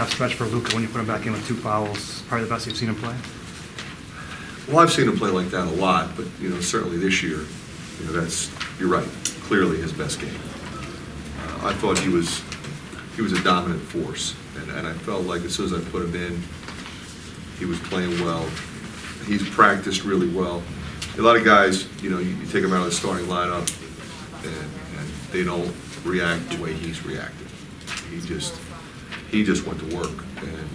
Stretch for Luka when you put him back in with 2 fouls, probably the best you've seen him play? Well, I've seen him play like that a lot, but certainly this year, you're right, clearly his best game. I thought he was a dominant force, and I felt like as soon as I put him in, he was playing well. He's practiced really well. A lot of guys, you take him out of the starting lineup, and they don't react the way he's reacted. He just went to work and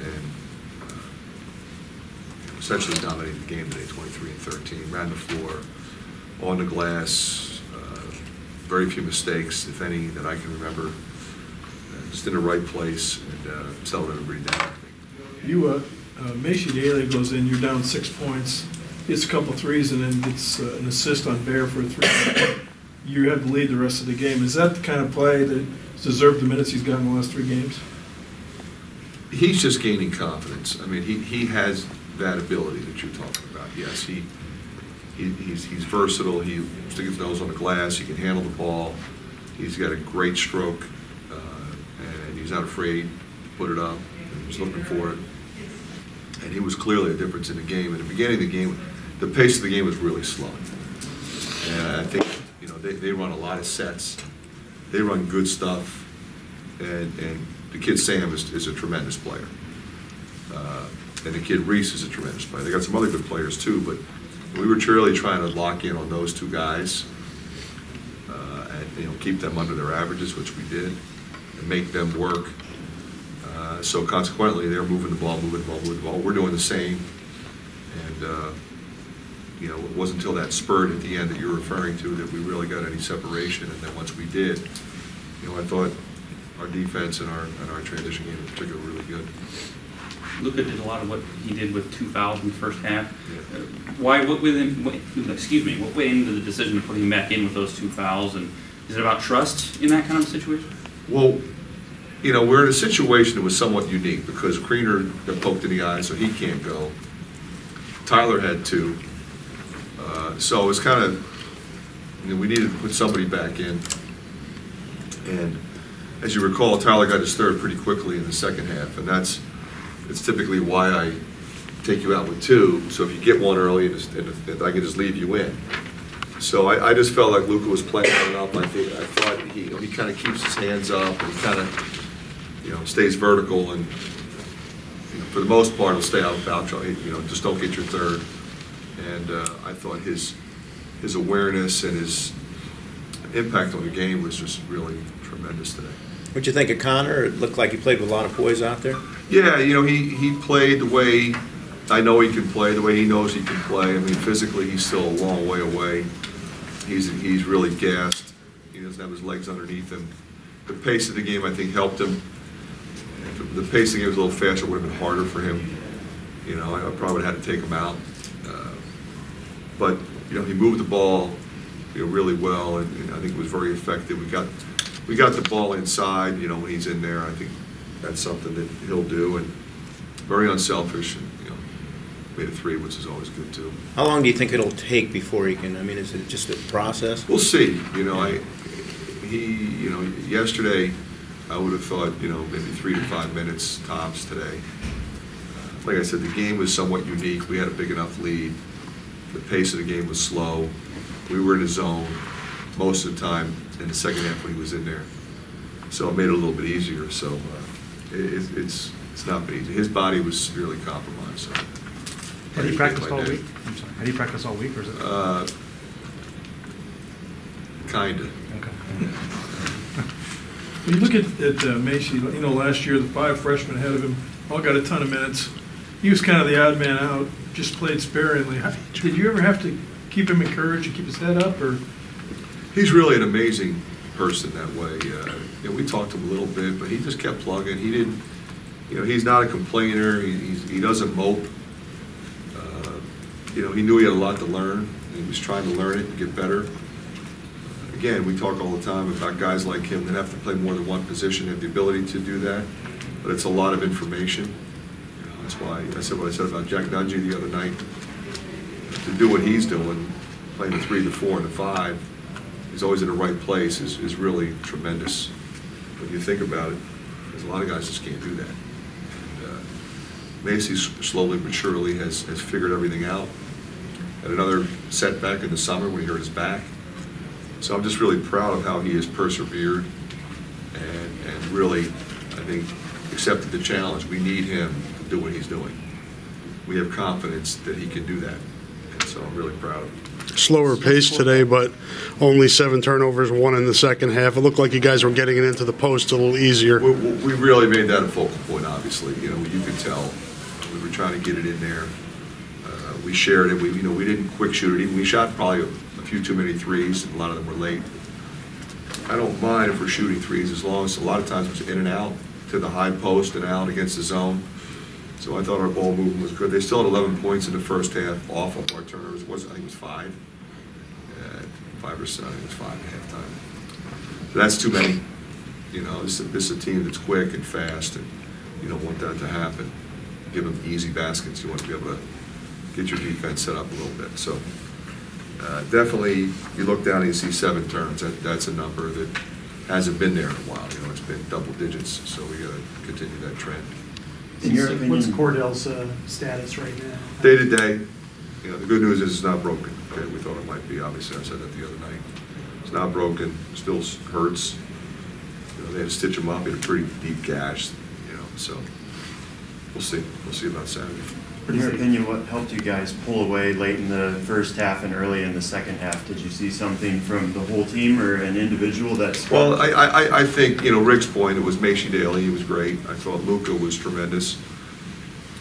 essentially dominated the game today, 23 and 13. Ran the floor, on the glass, very few mistakes, if any, that I can remember. Just in the right place and settled everybody down. Macy Daly goes in, you're down 6 points, gets a couple threes, and then gets an assist on Bear for a 3. You have the lead the rest of the game. Is that the kind of play that deserved the minutes he's got in the last 3 games? He's just gaining confidence. I mean, he has that ability that you're talking about. Yes, he's versatile. He sticks his nose on the glass. He can handle the ball. He's got a great stroke, and he's not afraid to put it up. He's looking for it. And he was clearly a difference in the game. At the beginning of the game, the pace of the game was really slow. And I think, they run a lot of sets. They run good stuff. And the kid Sam is a tremendous player. And the kid Reese is a tremendous player. They got some other good players too, but we were really trying to lock in on those 2 guys and keep them under their averages, which we did, and make them work. So consequently, they're moving the ball. We're doing the same. And it wasn't until that spurt at the end that you're referring to that we really got any separation. And then once we did, I thought our defense and our transition game in particular were really good. Luka did a lot of what he did with 2 fouls in the first half. Yeah. What went into the decision to put him back in with those 2 fouls? And is it about trust in that kind of situation? Well, we're in a situation that was somewhat unique because Kriener got poked in the eye, so he can't go. Tyler had 2. So it was kind of, we needed to put somebody back in. And as you recall, Tyler got his 3rd pretty quickly in the second half, and it's typically why I take you out with 2. So if you get 1 early, and I can just leave you in. So I just felt like Luka was playing enough. I thought he kind of keeps his hands up, and he kind of stays vertical, and for the most part he'll stay out of foul trouble. Just don't get your 3rd. And I thought his awareness and his impact on the game was just really tremendous today. What'd you think of Connor? It looked like he played with a lot of poise out there. Yeah, he played the way I know he can play, the way he knows he can play. I mean, physically he's still a long way away. He's really gassed. He doesn't have his legs underneath him. The pace of the game, I think, helped him. If the pace of the game was a little faster, it would have been harder for him. I probably would have had to take him out. But he moved the ball really well, and I think it was very effective. We got the ball inside, when he's in there. I think that's something that he'll do, and very unselfish, and made a 3, which is always good too. How long do you think it'll take before he can? I mean, is it just a process? We'll see. Yesterday I would have thought maybe 3 to 5 minutes tops today. Like I said, the game was somewhat unique. We had a big enough lead. The pace of the game was slow. We were in a zone most of the time in the second half when he was in there. So it made it a little bit easier. So it's not been easy. His body was severely compromised. So Had he practiced all week? I'm sorry. Had he practiced all week, or is it? Kinda. Okay. When you look at Macy, last year the 5 freshmen ahead of him all got a ton of minutes. He was kind of the odd man out, just played sparingly. Did you ever have to keep him encouraged and keep his head up, or? He's really an amazing person that way. We talked to him a little bit, but he just kept plugging. He didn't, he's not a complainer. He doesn't mope. He knew he had a lot to learn. He was trying to learn it and get better. Again, we talk all the time about guys like him that have to play more than one position, have the ability to do that, but it's a lot of information. That's why I said what I said about Jack Nungy the other night. To do what he's doing, playing the 3, the 4, and the 5, he's always in the right place, is really tremendous. When you think about it, there's a lot of guys just can't do that. Macy slowly but surely has figured everything out. Had another setback in the summer when he hurt his back. So I'm just really proud of how he has persevered and really, I think, accepted the challenge. We need him to do what he's doing. We have confidence that he can do that, and so I'm really proud of him. Slower pace today, but only 7 turnovers, 1 in the second half. It looked like you guys were getting it into the post a little easier. We really made that a focal point, obviously. You know, you could tell we were trying to get it in there. We shared it. We didn't quick shoot it. We shot probably a few too many threes. A lot of them were late. I don't mind if we're shooting threes as long as a lot of times it was in and out to the high post and out against the zone. So I thought our ball movement was good. They still had 11 points in the first half off of our turnovers. I think it was 5. 5%, I think it was 5 at halftime. So that's too many. You know, this is a team that's quick and fast, and you don't want that to happen. Give them easy baskets. You want to be able to get your defense set up a little bit. So definitely, you look down and you see 7 turns. That's a number that hasn't been there in a while. You know, it's been double digits. So we got to continue that trend. In your opinion, what's Cordell's status right now? Day to day, you know, the good news is it's not broken. Okay, we thought it might be. Obviously, I said that the other night. It's not broken. Still hurts. You know, they had to stitch him up. He had a pretty deep gash. You know, so we'll see. We'll see about Saturday. In your opinion, what helped you guys pull away late in the first half and early in the second half? Did you see something from the whole team or an individual that's... Well, I think, you know, Rick's point, it was Macy Daly. He was great. I thought Luka was tremendous.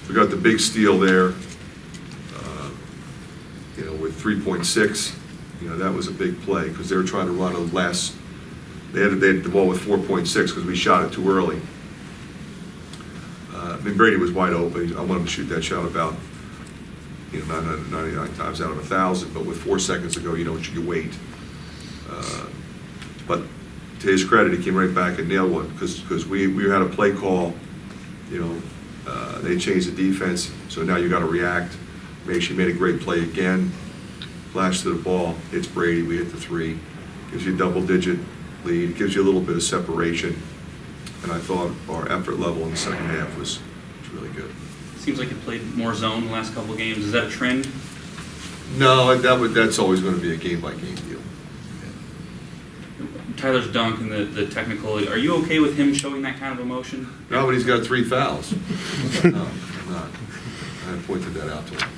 We got the big steal there, you know, with 3.6. You know, that was a big play because they were trying to run a less. They had the ball with 4.6 because we shot it too early. I mean, Brady was wide open. I wanted him to shoot that shot about, you know, 999 times out of 1,000. But with 4 seconds to go, you know, you wait. But to his credit, he came right back and nailed one because we had a play call. You know, they changed the defense, so now you got to react. She made a great play again. Flash to the ball. It's Brady. We hit the 3. Gives you a double-digit lead. It gives you a little bit of separation. And I thought our effort level in the second half was really good. Seems like you played more zone the last couple of games. Is that a trend? No, that's always going to be a game-by-game deal. Tyler's dunk and the technical, are you okay with him showing that kind of emotion? No, but he's got 3 fouls. No, I'm not. I pointed that out to him.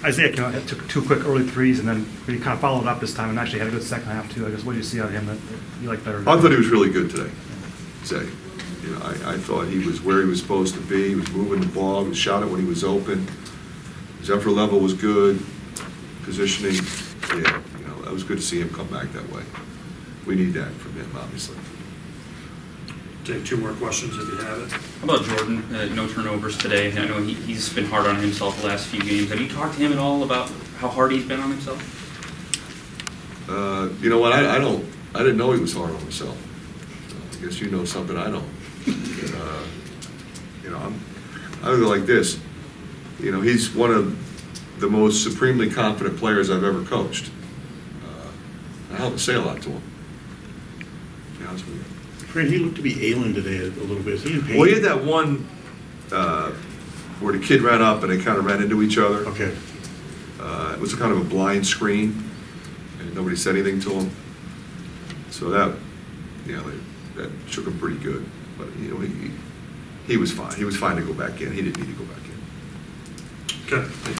Isaiah came out, took 2 quick early threes, and then he kind of followed up this time and actually had a good second half, too. I guess, what do you see out of him that you like better? I thought he was really good today, Zay. You know, I thought he was where he was supposed to be. He was moving the ball. He shot it when he was open. His effort level was good. Positioning, yeah, you know, that was good to see him come back that way. We need that from him, obviously. Take 2 more questions if you have it. How about Jordan? No turnovers today. I know he's been hard on himself the last few games. Have you talked to him at all about how hard he's been on himself? You know what? I didn't know he was hard on himself. So I guess you know something I don't. You know, I look like this. You know, he's one of the most supremely confident players I've ever coached. I have to say a lot to him. To be honest with you. Fran, he looked to be ailing today a little bit. Is he in pain? Well, he had that one where the kid ran up and they kind of ran into each other. Okay. It was kind of a blind screen, and nobody said anything to him. So that, you know, that shook him pretty good. But you know, he was fine. He was fine to go back in. He didn't need to go back in. Okay.